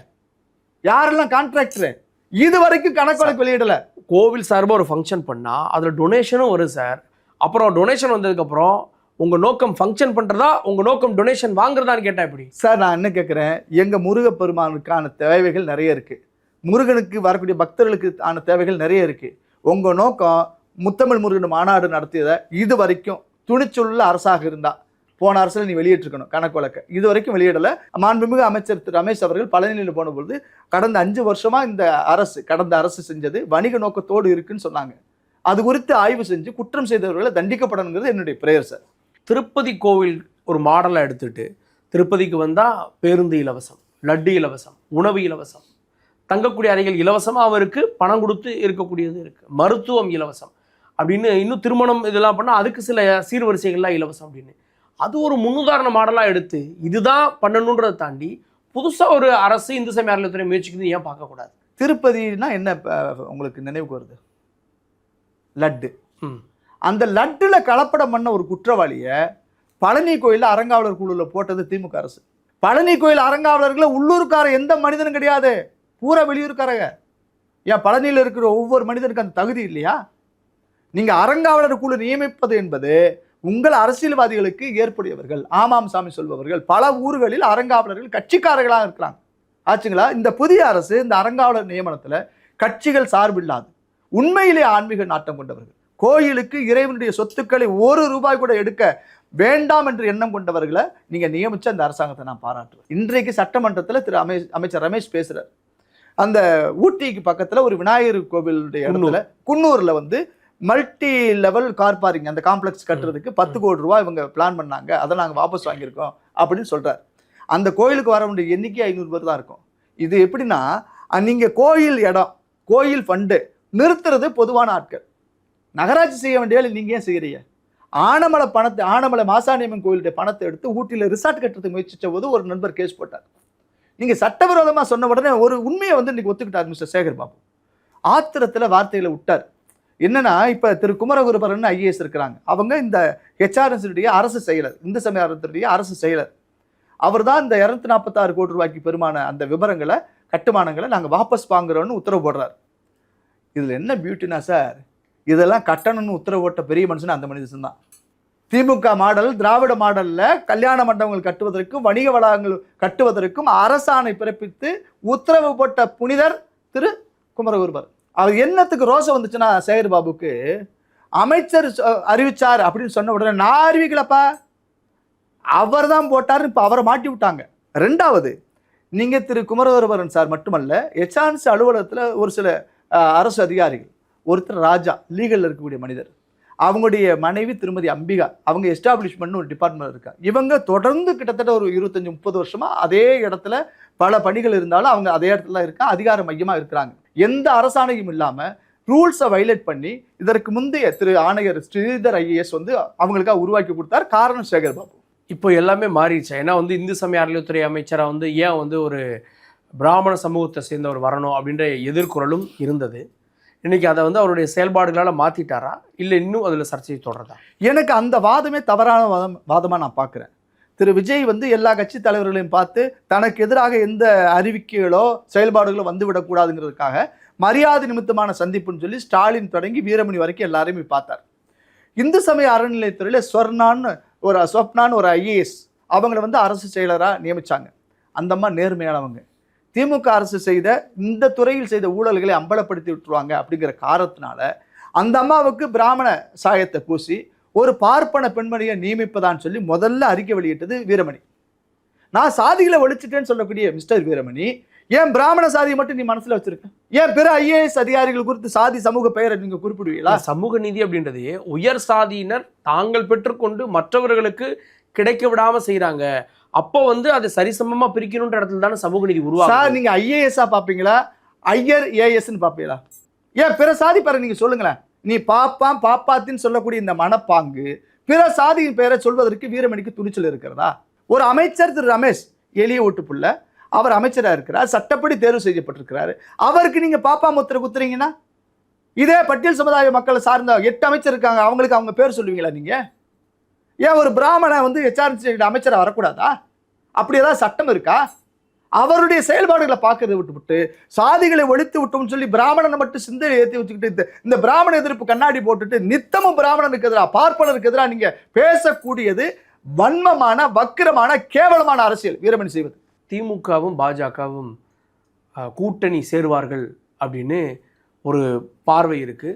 யாரெல்லாம் கான்ட்ராக்டர், இது வரைக்கும் கணக்கு வெளியிடல. கோவில் சார்பா ஒரு ஃபங்க்ஷன் பண்ணா அதுல டொனேஷனும் வரும் சார். அப்புறம் டொனேஷன் வந்ததுக்கு அப்புறம் உங்க நோக்கம் ஃபங்க்ஷன் பண்றதா, உங்க நோக்கம் டொனேஷன் வாங்குறதான்னு கேட்டா எப்படி சார்? நான் என்ன கேட்கிறேன், எங்க முருகப்பெருமானுக்கான தேவைகள் நிறைய இருக்கு, முருகனுக்கு வரக்கூடிய பக்தர்களுக்கு ஆன தேவைகள் நிறைய இருக்கு. உங்க நோக்கம் முத்தமிழ் முருகன் மாநாடு நடத்தியதை இது வரைக்கும் துணிச்சுள்ள அரசாக இருந்தா போன அரசுல நீ வெளியிட்டிருக்கணும் கணக்கு வழக்க. இது வரைக்கும் வெளியிடல. மாண்புமிகு அமைச்சர் திரு ரமேஷ் அவர்கள் பழனியில் போன பொழுது கடந்த 5 வருஷமா இந்த கடந்த அரசு செஞ்சது வணிக நோக்கத்தோடு இருக்குன்னு சொன்னாங்க. அது குறித்து ஆய்வு செஞ்சு குற்றம் செய்தவர்களை தண்டிக்கப்படணுங்கிறது என்னுடைய பிரேயர் சார். திருப்பதி கோவில் ஒரு மாடலை எடுத்துட்டு திருப்பதிக்கு வந்தா பேருந்து இலவசம், லட்டு இலவசம், உணவு இலவசம், தங்கக்கூடிய அறைகள் இலவசம், அவருக்கு பணம் கொடுத்து இருக்கக்கூடியது இருக்கு, மருத்துவம் இலவசம் அப்படின்னு, இன்னும் திருமணம் இதெல்லாம் பண்ணால் அதுக்கு சில சீர்வரிசைகள்லாம் இலவசம் அப்படின்னு. அது ஒரு முன்னுதாரண மாடலாக எடுத்து இதுதான் பண்ணணுன்றதை தாண்டி புதுசாக ஒரு அரசு இந்து சமய அறநிலையத்துறை முயற்சிக்குது ஏன் பார்க்கக்கூடாது? திருப்பதினா என்ன உங்களுக்கு நினைவுக்கு வருது? லட்டு. அந்த லட்டுல கலப்படம் பண்ண ஒரு குற்றவாளியை பழனி கோயிலில் அறங்காவலர் குழுவில் போட்டது திமுக அரசு. பழனி கோயில் அறங்காவலர்களை உள்ளூர்கார எந்த மனிதனும் கிடையாது, பூரா வெளியூர்காரங்க. ஏன் பழனியில் இருக்கிற ஒவ்வொரு மனிதனுக்கு அந்த தகுதி இல்லையா? நீங்க அறங்காவலர் குழு நியமிப்பது என்பது உங்கள் அரசியல்வாதிகளுக்கு ஏற்புடையவர்கள், ஆமாம் சாமி சொல்பவர்கள். பல ஊர்களில் அறங்காவலர்கள் கட்சிக்காரர்களாக இருக்கிறாங்க. ஆச்சுங்களா? இந்த புதிய அரசு இந்த அறங்காவலர் நியமனத்துல கட்சிகள் சார்பில்லாது உண்மையிலே ஆன்மீக நாட்டம் கொண்டவர்கள், கோயிலுக்கு இறைவனுடைய சொத்துக்களை 1 ரூபாய் கூட எடுக்க வேண்டாம் என்று எண்ணம் கொண்டவர்களை நீங்க நியமிச்ச அந்த அரசாங்கத்தை நான் பாராட்டுவேன். இன்றைக்கு சட்டமன்றத்தில் திரு அமைச்சர் ரமேஷ் பேசுறார். அந்த ஊட்டிக்கு பக்கத்துல ஒரு விநாயகர் கோவிலுடைய இடத்துல குன்னூர்ல மல்டி லெவல் கார் பார்க்கிங் அந்த காம்ப்ளெக்ஸ் கட்டுறதுக்கு 10 கோடி ரூபாய் இவங்க பிளான் பண்ணாங்க, அதை நாங்கள் வாபஸ் வாங்கியிருக்கோம் அப்படின்னு சொல்றாரு. அந்த கோயிலுக்கு வர வேண்டிய எண்ணிக்கை 500 பேர் தான் இருக்கும். இது எப்படின்னா, நீங்க கோயில் இடம், கோயில் ஃபண்டு நிறுத்துறது பொதுவான ஆட்கள், நகராட்சி செய்ய வேண்டிய வேலை நீங்க ஏன் செய்யறீங்க? ஆனமலை மாசாணியம்மன் கோயிலுடைய பணத்தை எடுத்து ஊட்டியில் ரிசார்ட் கட்டுறதுக்கு முயற்சிச்ச போது ஒரு நண்பர் கேஸ் போட்டார். நீங்க சட்டவிரோதமா சொன்ன உடனே ஒரு உண்மையை இன்னைக்கு ஒத்துக்கிட்டார் மிஸ்டர் சேகர் பாபு. ஆத்திரத்துல வார்த்தைகளை விட்டார். என்னன்னா, இப்ப திரு குமரகுருபரன் IAS இருக்கிறாங்க, அவங்க இந்த HRS அரசு செயலர், இந்து சமய அறநிலையத்துறை அரசு செயலர். அவர் தான் இந்த 246 கோடி ரூபாய்க்கு பெருமான அந்த விவரங்களை கட்டுமானங்களை நாங்கள் வாபஸ் வாங்குறோன்னு உத்தரவு போடுறாரு. இதில் என்ன பியூட்டினா சார், இதெல்லாம் கட்டணும்னு உத்தரவு போட்ட பெரிய மனுஷன் அந்த மனிதன் தான். திமுக மாடல், திராவிட மாடல்ல கல்யாண மண்டபங்கள் கட்டுவதற்கும் வணிக வளாகங்கள் கட்டுவதற்கும் அரசாணை பிறப்பித்து உத்தரவு போட்ட புனிதர் திரு குமரகுருபர். அவர் என்னத்துக்கு ரோஷம் வந்துச்சுன்னா, சேகர் பாபுக்கு அமைச்சர் அறிவிச்சார் அப்படின்னு சொன்ன உடனே நான் அறிவிக்கலப்பா, அவர் தான் போட்டார், இப்போ அவரை மாட்டி விட்டாங்க. ரெண்டாவது, நீங்க திரு குமரகுருபரன் சார் மட்டுமல்ல, எச்ஆர்என்சி அலுவலகத்தில் ஒரு சில அரசு அதிகாரிகள், ஒருத்தர் ராஜா லீகல்ல இருக்கக்கூடிய மனிதர், அவங்களுடைய மனைவி திருமதி அம்பிகா, அவங்க எஸ்டாப்ளிஷ்மெண்ட் ஒரு டிபார்ட்மெண்ட் இருக்கா. இவங்க தொடர்ந்து கிட்டத்தட்ட ஒரு 25-30 வருஷமா அதே இடத்துல பல பணிகள் இருந்தாலும் அவங்க அதே இடத்துல இருக்க அதிகார மையமா இருக்கிறாங்க. எந்த அரசாணையும் இல்லாம ரூல்ஸை வைலேட் பண்ணி இதற்கு முந்தைய திரு ஆணையர் ஸ்ரீதர் ஐஏஎஸ் வந்து அவங்களுக்காக உருவாக்கி கொடுத்தார். காரணம் சேகர் பாபு. இப்போ எல்லாமே மாறிடுச்சு. ஏன்னா இந்து சமய அறநிலையத்துறை அமைச்சராக ஏன் ஒரு பிராமண சமூகத்தை சேர்ந்தவர் வரணும் அப்படின்ற எதிர்குறலும் இருந்தது. இன்னைக்கு அதை அவருடைய செயல்பாடுகளால் மாற்றிட்டாரா, இல்லை இன்னும் அதில் சர்ச்சை தொடர்றதா? எனக்கு அந்த வாதமே தவறான வாதமாக நான் பார்க்குறேன். திரு விஜய் எல்லா கட்சி தலைவர்களையும் பார்த்து தனக்கு எதிராக எந்த அறிவிக்கைகளோ செயல்பாடுகளோ வந்துவிடக்கூடாதுங்கிறதுக்காக மரியாதை நிமித்தமான சந்திப்புன்னு சொல்லி ஸ்டாலின் தொடங்கி வீரமணி வரைக்கும் எல்லாரையுமே பார்த்தார். இந்து சமய அறநிலையத்துறையில் ஸ்வப்னான்னு ஒரு ஐஏஎஸ் அவங்கள அரசு செயலராக நியமிச்சாங்க. அந்த அம்மா நேர்மையானவங்க. திமுக அரசு செய்த இந்த துறையில் செய்த ஊழல்களை அம்பலப்படுத்தி விட்டுருவாங்க அப்படிங்கிற காரணத்தினால அந்த அம்மாவுக்கு பிராமண சாயத்தை பூசி ஒரு பார்ப்பன பெண்மணியை நியமிப்பதான்னு சொல்லி முதல்ல அறிக்கை வெளியிட்டது வீரமணி. நான் சாதிகளை ஒழிச்சிட்டேன்னு சொல்லக்கூடிய மிஸ்டர் வீரமணி, ஏன் பிராமண சாதியை மட்டும் நீ மனசுல வச்சிருக்க? ஏன் பிற ஐஏஎஸ் அதிகாரிகள் குறித்து சாதி சமூக பெயரை நீங்க குறிப்பிடுவீங்களா? சமூக நீதி அப்படின்றதே உயர் சாதியினர் தாங்கள் பெற்றுக்கொண்டு மற்றவர்களுக்கு கிடைக்க விடாம செய்யறாங்க. அப்போ அதை சரிசமமா பிரிக்கணுன்ற இடத்துல தானே சமூக நீதி உருவாகும். சார், நீங்க ஐஏஎஸ்ஸா பாப்பீங்களா, ஐயர் ஏஎஸ்ன்னு பாப்பீங்களா? ஏன் பிற சாதி பேரை நீங்க சொல்லுங்களேன். நீ பாப்பான் பாப்பாத்தின்னு சொல்லக்கூடிய இந்த மனப்பாங்கு பிற சாதியின் பெயரை சொல்வதற்கு வீரமணிக்கு துணிச்சல் இருக்கிறதா? ஒரு அமைச்சர் திரு ரமேஷ், எளிய ஓட்டுப்புள்ள, அவர் அமைச்சராக இருக்கிறார், சட்டப்படி தேர்வு செய்யப்பட்டிருக்கிறாரு. அவருக்கு நீங்க பாப்பா முத்திரை குத்துறீங்கன்னா, இதே பட்டியல் சமுதாய மக்களை சார்ந்த 8 அமைச்சர் இருக்காங்க, அவங்களுக்கு அவங்க பேர் சொல்லுவீங்களா நீங்க? ஏன் ஒரு பிராமண எச்ஆர்என்சி அமைச்சராக வரக்கூடாதா? அப்படி ஏதாவது சட்டம் இருக்கா? அவருடைய செயல்பாடுகளை பார்க்கறதை விட்டுவிட்டு சாதிகளை ஒழித்து விட்டோம்னு சொல்லி பிராமணனை மட்டும் சிந்தையை ஏற்றி வச்சுக்கிட்டு இந்த பிராமண எதிர்ப்பு கண்ணாடி போட்டுட்டு நித்தமும் பிராமணனுக்கு எதிராக பார்ப்பனருக்கு எதிராக நீங்க பேசக்கூடியது வன்மமான வக்கிரமான கேவலமான அரசியல் வீரமணி செய்வது. திமுகவும் பாஜகவும் கூட்டணி சேருவார்கள் அப்படின்னு ஒரு பார்வை இருக்கு,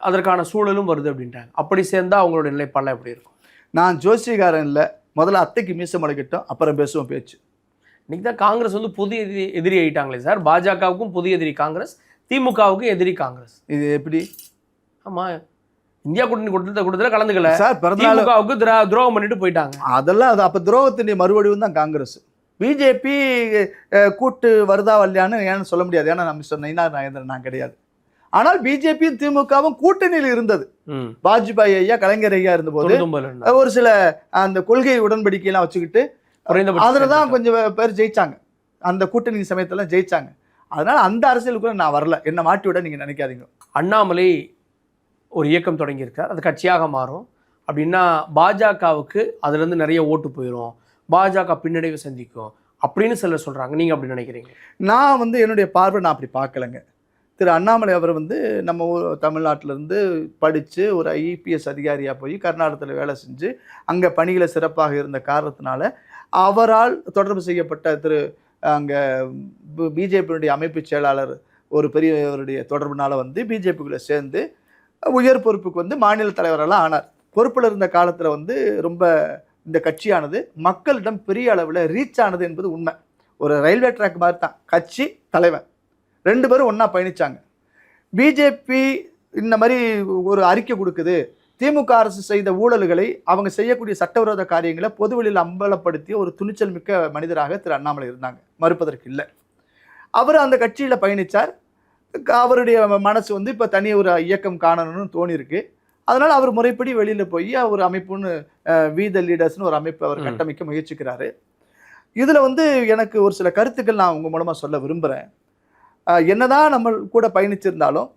அதற்கான சூழலும் வருது அப்படின்ட்டாங்க. அப்படி சேர்ந்தா அவங்களோட நிலைப்பாடு எப்படி இருக்கும்? நான் ஜோசியக்காரன் இல்லை, முதல்ல அத்தைக்கு மீசம் முளைக்கட்டும், அப்புறம் பேசுவோம் பேச்சு. இன்னைக்கு தான் காங்கிரஸ் புதிய எதிரி ஆயிட்டாங்களே சார். பாஜகவுக்கும் புதிய எதிரி காங்கிரஸ், திமுகவுக்கும் எதிரி காங்கிரஸ். இது எப்படி? ஆமா, இந்தியா கூட்டணி கூட்டத்தில் கலந்துக்கல சார், திமுகவுக்கு துரோகம் பண்ணிட்டு போயிட்டாங்க. அதெல்லாம் அது அப்ப துரோகத்தின் மறுவடிவும் தான் காங்கிரஸ். பிஜேபி கூட்டு வருதா வரலையான்னு ஏன்னு சொல்ல முடியாது, ஏன்னா நம்ம மிஸ்டர் நயினார் நாகேந்திரன் நான் கிடையாது. ஆனால் பிஜேபியும் திமுகவும் கூட்டணியில் இருந்தது. வாஜ்பாய் ஐயா, கலைஞர் ஐயா இருந்தபோது ஒரு சில அந்த கொள்கை உடன்படிக்கையெல்லாம் வச்சுக்கிட்டு அதுலதான் கொஞ்சம் பேர் ஜெயிச்சாங்க, அந்த கூட்டணி சமயத்துல ஜெயிச்சாங்க. அதனால அந்த அரசியலுக்குள்ள நான் வரல, என்ன மாட்டி விட நீங்க நினைக்காதீங்க. அண்ணாமலை ஒரு இயக்கம் தொடங்கியிருக்கார், அது கட்சியாக மாறும் அப்படின்னா பாஜகவுக்கு அதுல இருந்து நிறைய ஓட்டு போயிடும், பாஜக பின்னடைவு சந்திக்கும் அப்படின்னு சிலர் சொல்றாங்க. நீங்க அப்படி நினைக்கிறீங்க? நான் என்னுடைய பார்வை நான் அப்படி பார்க்கலைங்க. திரு அண்ணாமலை அவர் நம்ம தமிழ்நாட்டிலேருந்து படித்து ஒரு ஐபிஎஸ் அதிகாரியாக போய் கர்நாடகத்தில் வேலை செஞ்சு அங்கே பணிகளை சிறப்பாக இருந்த காரணத்தினால அவரால் தொடர்பு செய்யப்பட்ட அங்கே பிஜேபியினுடைய அமைப்பு செயலாளர் ஒரு பெரியவருடைய தொடர்புனால பிஜேபிக்குள்ளே சேர்ந்து உயர் பொறுப்புக்கு மாநில தலைவரெல்லாம் ஆனார். பொறுப்பில் இருந்த காலத்தில் ரொம்ப இந்த கட்சியானது மக்களிடம் பெரிய அளவில் ரீச் ஆனது என்பது உண்மை. ஒரு ரயில்வே ட்ராக் மாதிரி தான் கட்சி தலைவன் 2 பேரும் ஒன்றா பயணித்தாங்க. பிஜேபி இந்த மாதிரி ஒரு அறிக்கை கொடுக்குது, திமுக அரசு செய்த ஊழல்களை அவங்க செய்யக்கூடிய சட்டவிரோத காரியங்களை பொதுவெளியில் அம்பலப்படுத்திய ஒரு துணிச்சல் மிக்க மனிதராக திரு அண்ணாமலை இருந்தாங்க, மறுப்பதற்கு இல்லை. அவர் அந்த கட்சியில் பயணித்தார். அவருடைய மனசு இப்போ தனி ஒரு இயக்கம் காணணும்னு தோணியிருக்கு. அதனால் அவர் முறைப்படி வெளியில் போய் ஒரு அமைப்புன்னு வி த லீடர்ஸ்னு ஒரு அமைப்பு அவர் கட்டமைக்க முயற்சிக்கிறாரு. இதில் எனக்கு ஒரு சில கருத்துக்கள் நான் உங்கள் மூலமாக சொல்ல விரும்புகிறேன். என்னதான் நம்ம கூட பயணிச்சிருந்தாலும்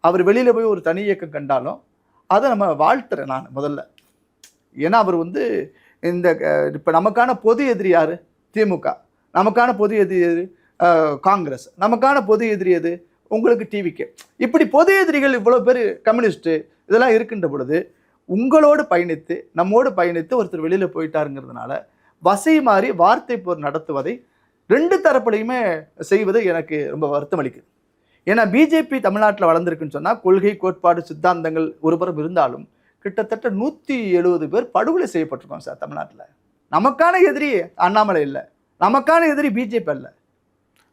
அவர் வெளியில் போய் ஒரு தனி இயக்கம் கண்டாலும் அதை நம்ம வாழ்த்துறேன் நான் முதல்ல. ஏன்னா அவர் இந்த இப்போ நமக்கான பொது எதிரி யார்? திமுக, நமக்கான பொது எதிரி காங்கிரஸ், நமக்கான பொது எதிரி எது உங்களுக்கு டிவிக்கு. இப்படி பொது எதிரிகள் இவ்வளோ பேர் கம்யூனிஸ்ட்டு இதெல்லாம் இருக்கின்ற பொழுது உங்களோடு பயணித்து நம்மோடு பயணித்து ஒருத்தர் வெளியில் போயிட்டாருங்கிறதுனால வசை மாறி வார்த்தை போர் நடத்துவதை ரெண்டு தரப்புலையுமே செய்வது எனக்கு ரொம்ப வருத்தம் அளிக்குது. ஏன்னா பிஜேபி தமிழ்நாட்டில் வளர்ந்துருக்குன்னு சொன்னால் கொள்கை கோட்பாடு சித்தாந்தங்கள் ஒருபுறம் இருந்தாலும் கிட்டத்தட்ட 170 பேர் படுகொலை செய்யப்பட்டிருக்கோம் சார் தமிழ்நாட்டில். நமக்கான எதிரி அண்ணாமலை இல்லை, நமக்கான எதிரி பிஜேபி அல்ல.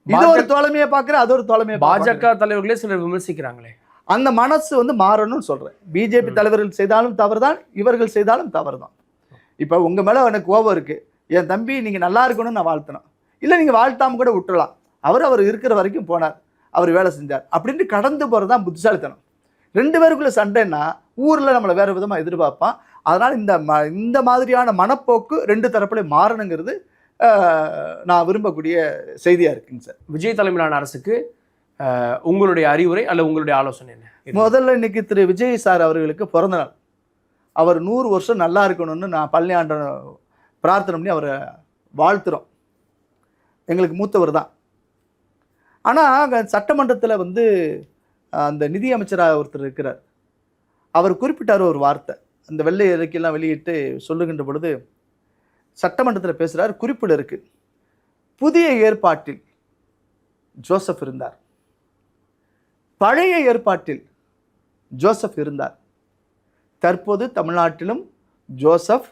இது ஒரு தோழமையை பார்க்குறேன், அது ஒரு தோழமையை. பாஜக தலைவர்களே சிலர் விமர்சிக்கிறாங்களே, அந்த மனசு மாறணும்னு சொல்கிறேன். பிஜேபி தலைவர்கள் செய்தாலும் தவறு தான், இவர்கள் செய்தாலும் தவறு தான். இப்போ உங்கள் மேலே எனக்கு கோபம் இருக்குது, என் தம்பி நீங்கள் நல்லா இருக்கணும்னு நான் வாழ்த்தணும். இல்லை நீங்கள் வாழ்த்தாமல் கூட விட்டுடலாம். அவர் இருக்கிற வரைக்கும் போனார், அவர் வேலை செஞ்சார் அப்படின்ட்டு கடந்து போகிறது தான் புத்திசாலித்தனம். ரெண்டு பேருக்குள்ள சண்டைன்னா ஊரில் நம்மளை வேறு விதமாக எதிர்பார்ப்பான். அதனால் இந்த மாதிரியான மனப்போக்கு ரெண்டு தரப்புலையும் மாறணுங்கிறது நான் விரும்பக்கூடிய செய்தியாக இருக்குங்க சார். விஜய் தலைமையிலான அரசுக்கு உங்களுடைய அறிவுரை அல்ல உங்களுடைய ஆலோசனை என்ன? முதல்ல இன்னைக்கு திரு விஜய் சார் அவர்களுக்கு பிறந்த நாள். அவர் 100 வருஷம் நல்லா இருக்கணும்னு நான் பழனி ஆண்ட பிரார்த்தனை பண்ணி அவரை வாழ்த்துறோம். எங்களுக்கு மூத்தவர் தான். ஆனால் சட்டமன்றத்தில் அந்த நிதி அமைச்சராக ஒருத்தர் இருக்கிறார். அவர் குறிப்பிட்டார் ஒரு வார்த்தை, அந்த வெள்ளை அறிக்கையெல்லாம் வெளியிட்டு சொல்லுகின்ற பொழுது சட்டமன்றத்தில் பேசுகிறார். குறிப்பிட இருக்கு, புதிய ஏற்பாட்டில் ஜோசப் இருந்தார், பழைய ஏற்பாட்டில் ஜோசப் இருந்தார், தற்போது தமிழ்நாட்டிலும் ஜோசப்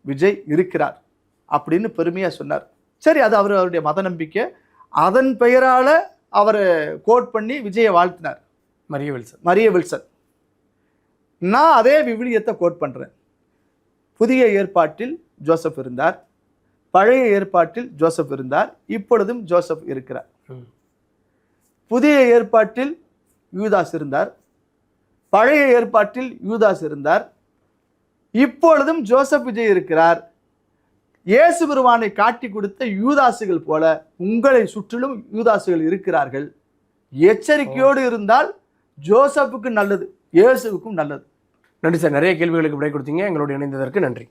விஜய் இருக்கிறார் அப்படின்னு பெருமையாக சொன்னார். சரி, அது அவருடைய மத நம்பிக்கை. அதன் பெயரால் அவர் கோட் பண்ணி விஜயை வாழ்த்தினார், மரிய வில்சன். நான் அதே விவிலியத்தை கோட் பண்ணுறேன். புதிய ஏற்பாட்டில் ஜோசப் இருந்தார், பழைய ஏற்பாட்டில் ஜோசப் இருந்தார், இப்பொழுதும் ஜோசப் இருக்கிறார். புதிய ஏற்பாட்டில் யூதாஸ் இருந்தார், பழைய ஏற்பாட்டில் யூதாஸ் இருந்தார், இப்பொழுதும் ஜோசப் விஜய் இருக்கிறார். இயேசு பெருமானை காட்டி கொடுத்த யூதாசுகள் போல உங்களை சுற்றிலும் யூதாசுகள் இருக்கிறார்கள். எச்சரிக்கையோடு இருந்தால் ஜோசப்புக்கு நல்லது, இயேசுவுக்கும் நல்லது. நன்றி சார், நிறைய கேள்விகளுக்கு விடை கொடுத்தீங்க. எங்களோடு இணைந்ததற்கு நன்றி.